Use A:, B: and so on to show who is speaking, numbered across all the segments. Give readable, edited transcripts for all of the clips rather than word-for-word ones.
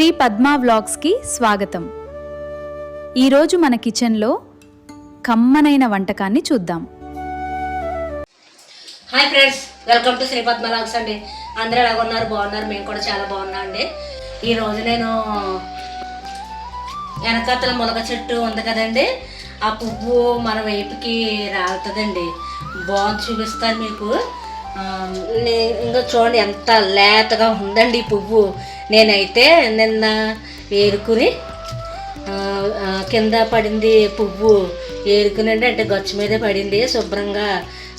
A: శ్రీ పద్మా వ్లాగ్స్కి స్వాగతం. ఈరోజు మన కిచెన్లో కమ్మనైన వంటకాన్ని చూద్దాం.
B: Hi friends, welcome to Shri Padma vlogs అండి. అందరూ ఎలా ఉన్నారు? బాగున్నారు. మేము కూడా చాలా బాగున్నాం అండి. ఈరోజు నేను వెనకాతల మునగ చెట్టు ఉంది కదండి, ఆ పువ్వు మన వైపుకి రాలుతుందండి. బాగుంది, చూపిస్తాను మీకు. ఇంకా చూడండి ఎంత లేతగా ఉందండి ఈ పువ్వు. నేనైతే నిన్న ఏరుకుని కింద పడింది పువ్వు, ఏరుకునండి, అంటే గచ్చు మీదే పడింది. శుభ్రంగా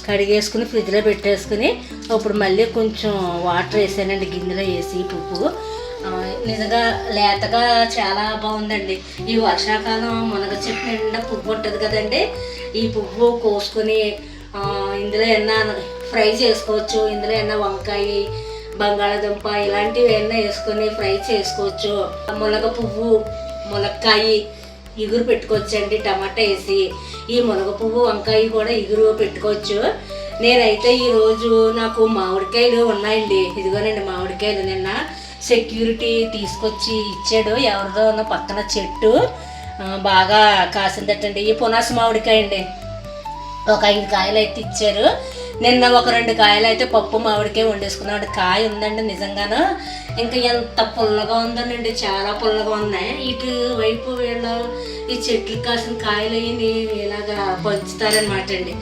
B: కడిగేసుకుని ఫ్రిడ్జ్లో పెట్టేసుకుని ఇప్పుడు మళ్ళీ కొంచెం వాటర్ వేసానండి, గిన్నెలో వేసి. పువ్వు నిజంగా లేతగా చాలా బాగుందండి. ఈ వర్షాకాలం మునగ చెట్టు నిండా పువ్వు ఉంటుంది కదండి. ఈ పువ్వు కోసుకొని ఇందులో ఏమన్నా ఫ్రై చేసుకోవచ్చు. ఇందులో ఏమన్నా వంకాయ, బంగాళదుంప ఇలాంటివి ఏమన్నా వేసుకొని ఫ్రై చేసుకోవచ్చు. మునగ పువ్వు, మునక్కాయ ఇగురు పెట్టుకోవచ్చు అండి, టమాటా వేసి. ఈ మునగ పువ్వు, వంకాయ కూడా ఇగురు పెట్టుకోవచ్చు. నేనైతే ఈరోజు నాకు మామిడికాయలు ఉన్నాయండి. ఇదిగోనండి మామిడికాయలు. నిన్న సెక్యూరిటీ తీసుకొచ్చి ఇచ్చాడు, ఎవరిదో ఉన్న పక్కన చెట్టు బాగా కాసిందటండి. ఈ పునాస మామిడికాయ అండి. ఒక 5 కాయలు అయితే ఇచ్చారు. నిన్న ఒక 2 కాయలు అయితే పప్పు మామిడికాయ వండేసుకున్నాడు. కాయ ఉందండి నిజంగాను. ఇంకా ఎంత పుల్లగా ఉందోనండి, చాలా పుల్లగా ఉన్నాయి. ఇటు వైపు వీళ్ళు ఈ చెట్లు కాసిన కాయలు అయ్యి ఇలాగా పంచుతారనమాట అండి.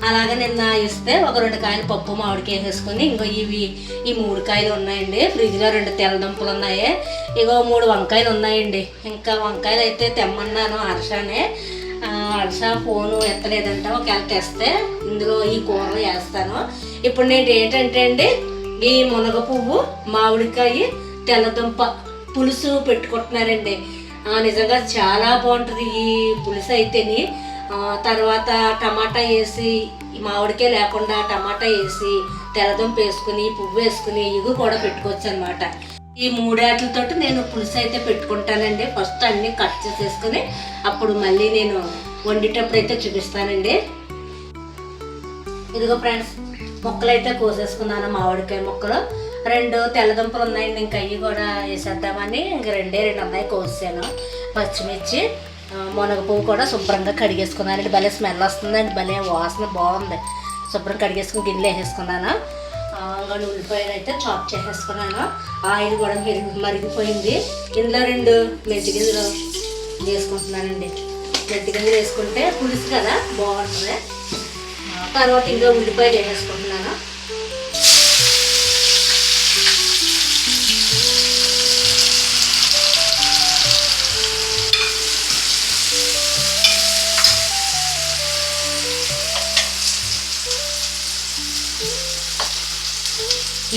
B: అలాగే నిన్న ఇస్తే ఒక 2 కాయలు పప్పు మామిడికాయ వేసుకొని, ఇంకో ఈ 3 కాయలు ఉన్నాయండి. ఫ్రిడ్జ్లో 2 తెల్లదుంపలు ఉన్నాయి. ఇగో 3 వంకాయలు ఉన్నాయండి. ఇంకా వంకాయలు అయితే తెమ్మన్నాను హర్షానే. హర్ష ఫోను ఎత్తలేదంట. ఒకవేళ తెస్తే ఇందులో ఈ కూరలు వేస్తాను. ఇప్పుడు నేను ఏంటంటే అండి, ఈ మునగ పువ్వు, మామిడికాయ, తెల్లదుంప పులుసు పెట్టుకుంటున్నారండి. నిజంగా చాలా బాగుంటుంది ఈ పులుసు అయితేని. తర్వాత టమాటా వేసి, మామిడికాయ లేకుండా టమాటా వేసి, తెల్లదుంప వేసుకుని, పువ్వు వేసుకుని ఇవి కూడా పెట్టుకోవచ్చు అనమాట. ఈ 3 వాటితోటి నేను పులుసు అయితే పెట్టుకుంటానండి. ఫస్ట్ అన్నీ కట్ చేసేసుకుని అప్పుడు మళ్ళీ నేను వండేటప్పుడు అయితే చూపిస్తానండి. ఇదిగో ఫ్రెండ్స్, ముక్కలు అయితే కోసేసుకున్నాను. మామిడికాయ ముక్కలు 2 తెల్లదుంపలు ఉన్నాయండి. ఇంకా అవి కూడా వేసేద్దామని ఇంక 2 ఉన్నాయి కోసాను. పచ్చిమిర్చి, మునగ పువ్వు కూడా శుభ్రంగా కడిగేసుకున్నానండి. భలే స్మెల్ వస్తుందండి, భలే వాసన బాగుంది. శుభ్రం కడిగేసుకుని గిన్నెలో వేసేసుకున్నాను. ఉల్లిపాయలు అయితే చాప్ చేసేసుకున్నాను. ఆయిల్ కూడా మరిగిపోయింది. ఇందులో 2 మెంతి గింజలు వేసుకుంటున్నానండి. మెంతి గింజలు వేసుకుంటే పులుసు కదా బాగుంటుంది. తర్వాత ఇంకా ఉల్లిపాయలు వేసేసుకుంటున్నాను.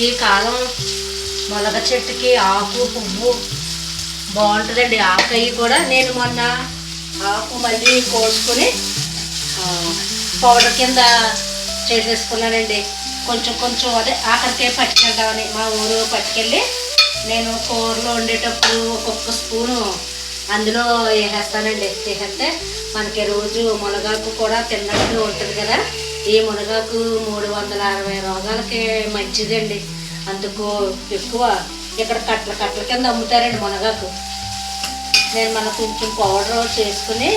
B: ఈ కాలం మునగ చెట్టుకి ఆకు, పువ్వు బాగుంటుందండి. ఆకయ్య కూడా నేను మొన్న ఆకు మళ్ళీ కోసుకొని పౌడర్ కింద చేసేసుకున్నానండి. కొంచెం అదే ఆఖరికే పట్టుకెళ్దామని మా ఊరు పట్టుకెళ్ళి నేను కూరలో వండేటప్పుడు ఒక్కొక్క స్పూను అందులో వేసేస్తానండి. వేసేస్తే మనకి రోజు మునగాకు కూడా తిన్నట్టు ఉంటుంది కదా. ఈ మునగాకు 360 రోగాలకి మంచిదండి. అందుకు ఎక్కువ ఇక్కడ కట్టల కింద అమ్ముతారండి మునగాకు. నేను మన కొంచెం పౌడర్ చేసుకుని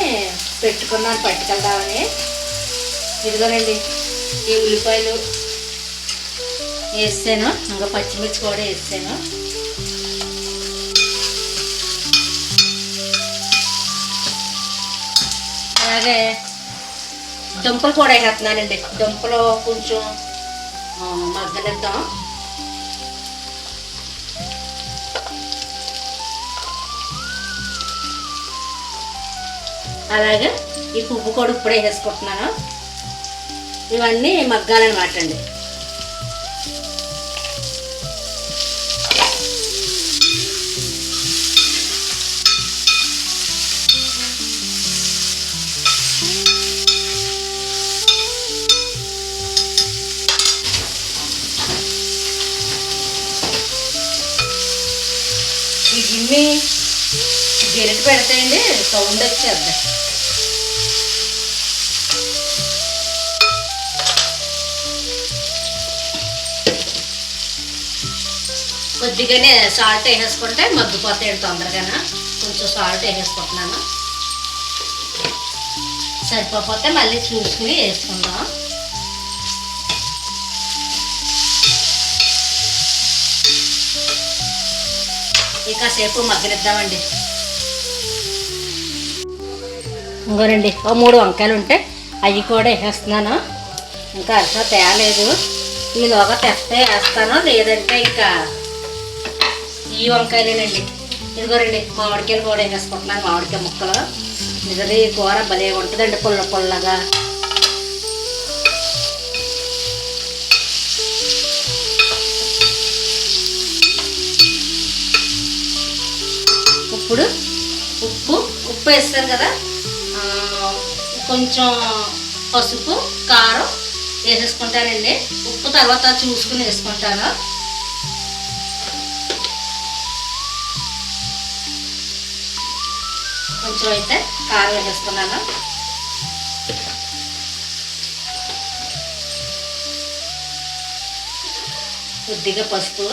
B: పెట్టుకున్నాను పట్టుకెళ్దామని. ఇదిగోనండి ఈ ఉల్లిపాయలు వేసాను, ఇంకా పచ్చిమిర్చి కూడా వేసాను. అలాగే దుంపలు కూడా వేస్తున్నానండి. దుంపలు కొంచెం మగ్గనిద్దాం. అలాగే ఈ పువ్వు కూడా ఇప్పుడే వేసుకుంటున్నాను. ఇవన్నీ మగ్గాలన్నమాట అండి. ఈ గిన్నె గెరిట పెడతాయండి, సౌండ్ వచ్చేద్దాం. కొద్దిగానే సాల్ట్ వేసేసుకుంటే మగ్గిపోతాయండి తొందరగానే. కొంచెం సాల్ట్ వేసేసుకుంటున్నాను. సరిపోతే మళ్ళీ చూసుకుని వేసుకుందాం. ఇక సేపు మగ్గనిద్దామండి. ఇంకోనండి ఓ 3 వంకాయలు ఉంటే అవి కూడా వేసేస్తున్నాను. ఇంకా అర్థం తేలేదు. ఈలోగా తెస్తే వేస్తాను, లేదంటే ఇంకా ఈ వంకాయలేనండి. ఇదిగోరండి మామిడికాయలు కూడా వేసేసుకుంటున్నాను. మామిడికాయ ముక్కలు నిజది కూర భలే ఉంటుందండి, పుల్ల పుల్లగా. ఇప్పుడు ఉప్పు వేస్తాను కదా, కొంచెం పసుపు కారం వేసేసుకుంటానండి. ఉప్పు తర్వాత చూసుకుని వేసుకుంటాను. కొంచెం అయితే కారం వేసేసుకున్నాను. కొద్దిగా పసుపు,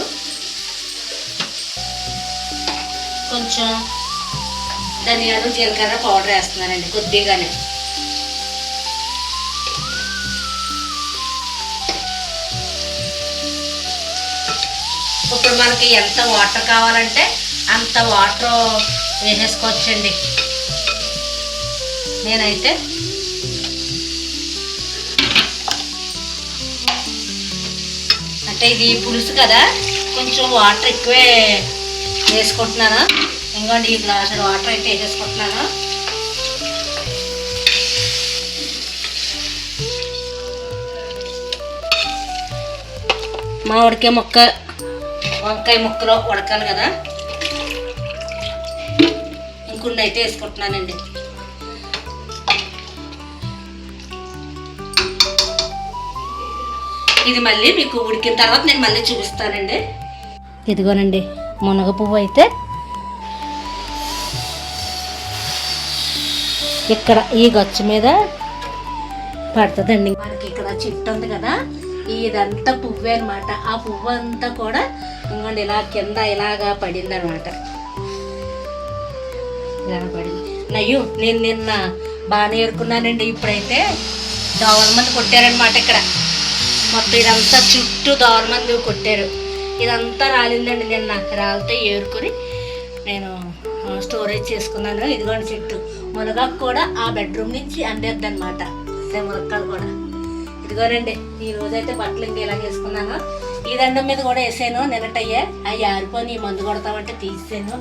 B: కొంచెం ధనియాలు జీలకర్ర పౌడర్ వేస్తున్నానండి కొద్దిగానే. ఇప్పుడు మనకి ఎంత వాటర్ కావాలంటే అంత వాటర్ వేసేసుకోవచ్చండి. నేనైతే అంటే ఇది పులుసు కదా, కొంచెం వాటర్ ఎక్కువే వేసుకుంటున్నాను. ఇంకోండి ఈ గ్లాస్ వాటర్ అయితే వేసేసుకుంటున్నాను. మామిడికాయ ముక్క వంకాయ ముక్కలో ఉడకాలి కదా, ఇంకొన్ని అయితే వేసుకుంటున్నానండి. ఇది మళ్ళీ మీకు ఉడికిన తర్వాత నేను మళ్ళీ చూపిస్తానండి. ఇదిగోనండి మునగ పువ్వు అయితే ఇక్కడ ఈ గచ్చు మీద పడుతుందండి. మనకి ఇక్కడ చెట్టు ఉంది కదా, ఇదంతా పువ్వే అనమాట. ఆ పువ్వు అంతా కూడా ఇంకోండి ఇలా కింద ఇలాగా పడింది అనమాట. ఇలా పడింది. నయ్యు నేను నిన్న బాగానే ఏరుకున్నానండి. ఇప్పుడైతే దోవల మంది కొట్టారనమాట. ఇక్కడ మొత్తం ఇదంతా చుట్టూ దోవల మంది కొట్టారు. ఇదంతా రాలిందండి. నిన్న రాలితే ఏరుకొని నేను స్టోరేజ్ చేసుకున్నాను. ఇదిగోండి చెట్టు మునగాకు కూడా ఆ బెడ్రూమ్ నుంచి అందేద్ది అనమాట. మునక్కాయలు కూడా ఇదిగోనండి. ఈ రోజైతే బట్టలు ఇంక ఇలా వేసుకున్నాను. ఈ దండం మీద కూడా వేసాను నిన్నటయ్యే. అవి ఆరిపోయి ఈ మందు కొడతామంటే తీసాను.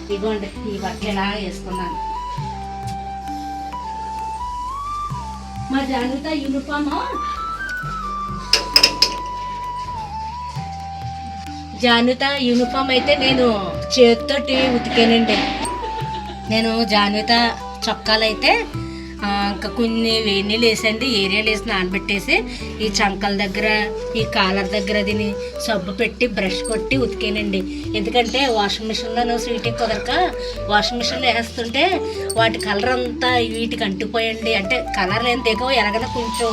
B: ఇదిగోండి ఈ బట్టలు ఇలా వేసుకున్నాను. మా జాగ్రత్త యూనిఫామ్ అయితే నేను చేతితోటి ఉతికానండి. నేను జాన్విత చొక్కాలు అయితే ఇంకా కొన్ని వేడి నీళ్ళు వేసండి, ఏరియాలు వేసి నానబెట్టేసి ఈ చంకల దగ్గర ఈ కాలర్ దగ్గర దీన్ని సబ్బు పెట్టి బ్రష్ కొట్టి ఉతికానండి. ఎందుకంటే వాషింగ్ మిషన్లో స్వీటింగ్ కుదరక వాషింగ్ మిషన్లో వేస్తుంటే వాటి కలర్ అంతా వీటికి అంటుకుపోయండి. అంటే కలర్ ఏం దిగవు, ఎలాగైనా కొంచెం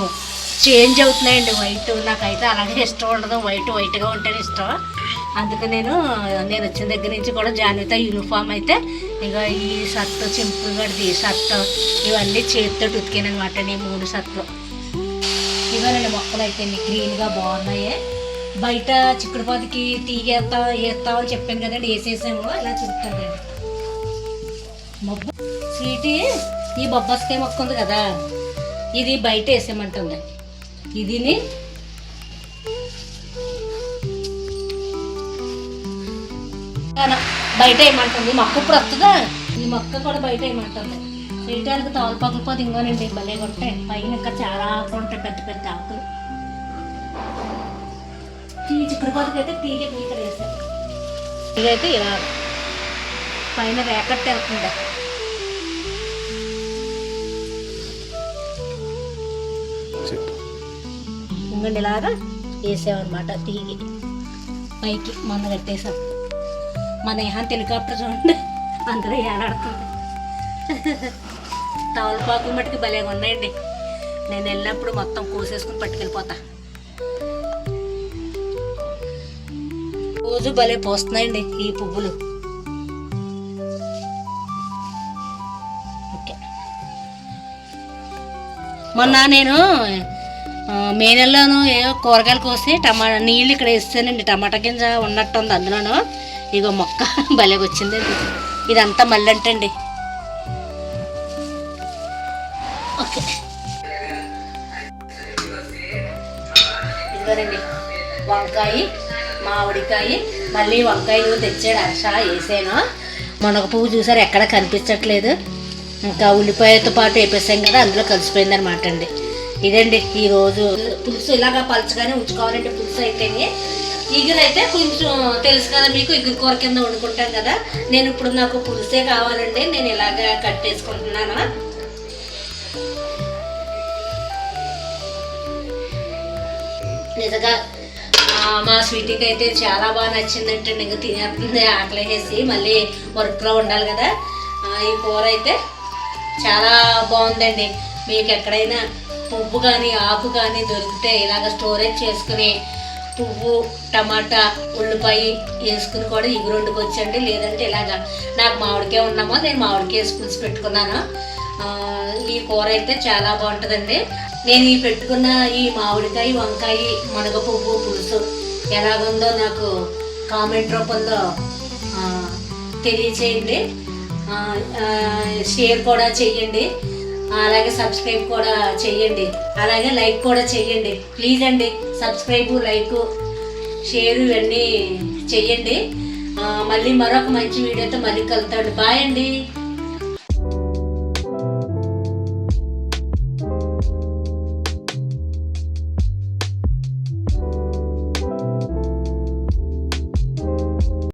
B: చేంజ్ అవుతున్నాయండి వైట్. నాకైతే అలాగే ఇష్టం ఉండదు, వైట్గా ఉంటేనే ఇష్టం. అందుకే నేను వచ్చిన దగ్గర నుంచి కూడా జాన్విత యూనిఫామ్ అయితే ఇక ఈ షర్టు చింపుల్ గడిది షర్టు ఇవన్నీ చేతితో ఉతికాను అనమాట. నీ 3 షర్ట్లు ఇవన్నీ మొక్కలు అయితే గ్రీన్గా బాగున్నాయి. బయట చిక్కుడుపాతికి వేస్తామని చెప్పాను కదండి, వేసేసాము. ఇలా చూస్తానండి. స్వీటీ ఈ బొబ్బాస్కాయ మొక్క ఉంది కదా, ఇది బయట వేసేయమంటుంది. ఇదిని బయట వేయమంటుంది. మొక్క ఇప్పుడు వస్తుందా, ఈ మొక్క కూడా బయట వేయమంటుంది. వేయటానికి తోలు పగిలిపోతే ఇంకోనండి భలే ఉంటాయి. పైన ఇంకా చాలా ఆకులు ఉంటాయి, పెద్ద పెద్ద ఆకులు. ఈ చిక్కుడుపాతికి అయితే తీగ ఇక్కడ వేసాను. ఇదైతే ఇలా పైన రేకట్టు వెళ్తుంది. ఇంకొండి ఇలాగా వేసామన్నమాట. తీగి పైకి మొన్న కట్టేసాం. మన ఏహాన్ హెలికాప్టర్ చూడండి అందరూ ఏలాడుతుంది. తవలపాకులు మట్టుకు భలేగా ఉన్నాయండి. నేను వెళ్ళినప్పుడు మొత్తం కోసేసుకుని పట్టుకెళ్ళిపోతా. రోజు భలే పోస్తున్నాయండి ఈ పువ్వులు. ఓకే, మొన్న నేను మే నెలలోనూ కూరగాయలు కోసి నీళ్ళు ఇక్కడ వేస్తానండి. టమాటా గింజ ఉన్నట్టుంది అందులోనూ. ఇగో మొక్క భలేగా వచ్చిందండి. ఇదంతా మళ్ళీ అంటండి. ఓకే, ఇదిగోనండి వంకాయ, మామిడికాయ, మళ్ళీ వంకాయలు తెచ్చాడు హర్ష, వేసాను. మునగ పువ్వు చూసారు ఎక్కడ కనిపించట్లేదు. ఇంకా ఉల్లిపాయతో పాటు వేపేసాం కదా, అందులో కలిసిపోయింది అనమాట అండి. ఇదండి ఈరోజు పులుసు. ఇలాగా పలుచగానే ఉంచుకోవాలంటే పులుసు అయితేనే. ఇగురు అయితే కొంచెం తెలుసు కదా మీకు, ఇగురు కూర కింద వండుకుంటాం కదా. నేను ఇప్పుడు నాకు పులుసే కావాలండి, నేను ఇలాగ కట్టేసుకుంటున్నాను. నిజంగా మా స్వీటీకి అయితే చాలా బాగా నచ్చిందంటే ఇంకా తినేస్తుంది ఆకలి వేసి. మళ్ళీ వర్క్లో ఉండాలి కదా. ఈ కూర అయితే చాలా బాగుందండి. మీకు ఎక్కడైనా పువ్వు కానీ ఆకు కానీ దొరికితే ఇలాగ స్టోరేజ్ చేసుకుని పువ్వు, టమాటా, ఉల్లిపాయ వేసుకుని కూడా ఇగురు వండుకొచ్చండి. లేదంటే ఇలాగా నాకు మామిడికాయ ఉన్నామో నేను మామిడికాయ వేసి పులుసు పెట్టుకున్నాను. ఈ కూర అయితే చాలా బాగుంటుందండి. నేను ఈ పెట్టుకున్న ఈ మామిడికాయ, వంకాయ, మునగ పువ్వు పులుసు ఎలాగుందో నాకు కామెంట్ రూపంలో తెలియచేయండి. షేర్ కూడా చేయండి, అలాగే సబ్స్క్రైబ్ కూడా చేయండి, అలాగే లైక్ కూడా చేయండి. ప్లీజ్ అండి, సబ్స్క్రైబ్, లైక్, షేర్ ఇవన్నీ చేయండి. మళ్ళీ మరొక మంచి వీడియోతో మళ్ళీ కలుగుతాడు. బాయ్ అండి.